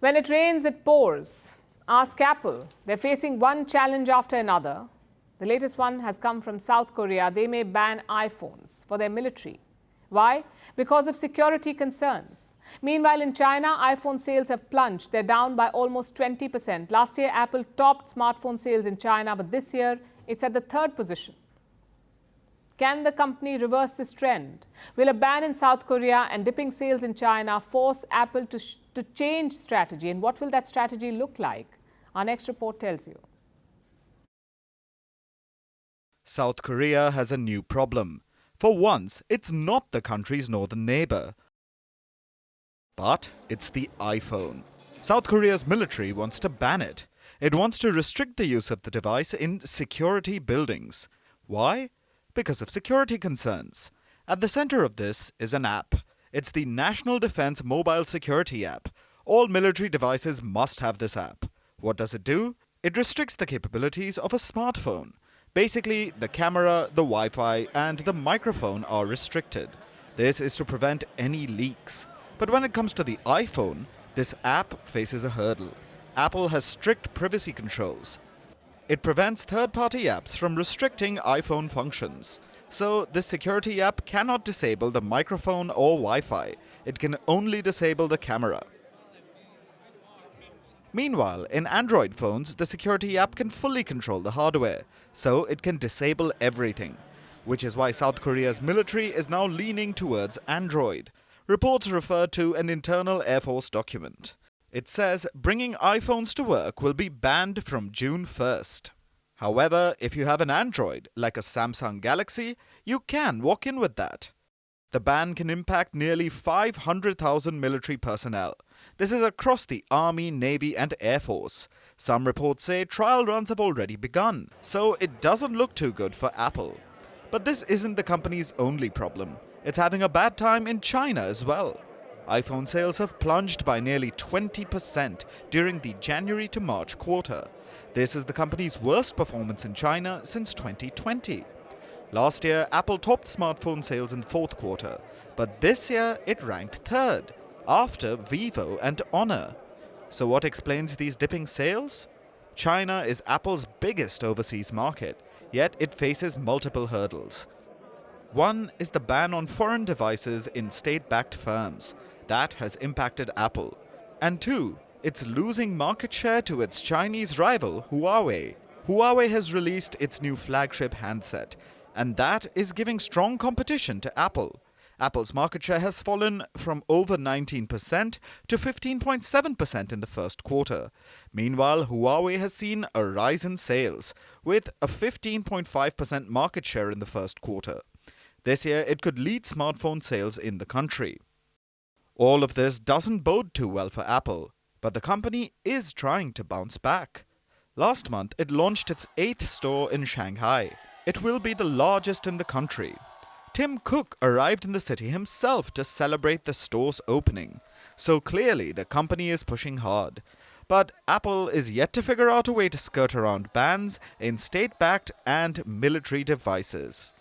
When it rains, it pours. Ask Apple. They're facing one challenge after another. The latest one has come from South Korea. They may ban iPhones for their military. Why? Because of security concerns. Meanwhile, in China, iPhone sales have plunged. They're down by almost 20%. Last year, Apple topped smartphone sales in China, but this year, it's at the third position. Can the company reverse this trend? Will a ban in South Korea and dipping sales in China force Apple to change strategy? And what will that strategy look like? Our next report tells you. South Korea has a new problem. For once, it's not the country's northern neighbor, but it's the iPhone. South Korea's military wants to ban it. It wants to restrict the use of the device in security buildings. Why? Because of security concerns. At the center of this is an app. It's the National Defense Mobile Security app. All military devices must have this app. What does it do? It restricts the capabilities of a smartphone. Basically, the camera, the Wi-Fi, and the microphone are restricted. This is to prevent any leaks. But when it comes to the iPhone, this app faces a hurdle. Apple has strict privacy controls. It prevents third-party apps from restricting iPhone functions. So, this security app cannot disable the microphone or Wi-Fi. It can only disable the camera. Meanwhile, in Android phones, the security app can fully control the hardware, so it can disable everything. Which is why South Korea's military is now leaning towards Android. Reports refer to an internal Air Force document. It says bringing iPhones to work will be banned from June 1st. However, if you have an Android, like a Samsung Galaxy, you can walk in with that. The ban can impact nearly 500,000 military personnel. This is across the Army, Navy and Air Force. Some reports say trial runs have already begun, so it doesn't look too good for Apple. But this isn't the company's only problem. It's having a bad time in China as well. iPhone sales have plunged by nearly 20% during the January to March quarter. This is the company's worst performance in China since 2020. Last year, Apple topped smartphone sales in the fourth quarter, but this year it ranked third, after Vivo and Honor. So what explains these dipping sales? China is Apple's biggest overseas market, yet it faces multiple hurdles. One is the ban on foreign devices in state-backed firms. That has impacted Apple. And two, it's losing market share to its Chinese rival, Huawei. Huawei has released its new flagship handset, and that is giving strong competition to Apple. Apple's market share has fallen from over 19% to 15.7% in the first quarter. Meanwhile, Huawei has seen a rise in sales, with a 15.5% market share in the first quarter. This year, it could lead smartphone sales in the country. All of this doesn't bode too well for Apple, but the company is trying to bounce back. Last month, it launched its 8th store in Shanghai. It will be the largest in the country. Tim Cook arrived in the city himself to celebrate the store's opening. So clearly, the company is pushing hard. But Apple is yet to figure out a way to skirt around bans in state-backed and military devices.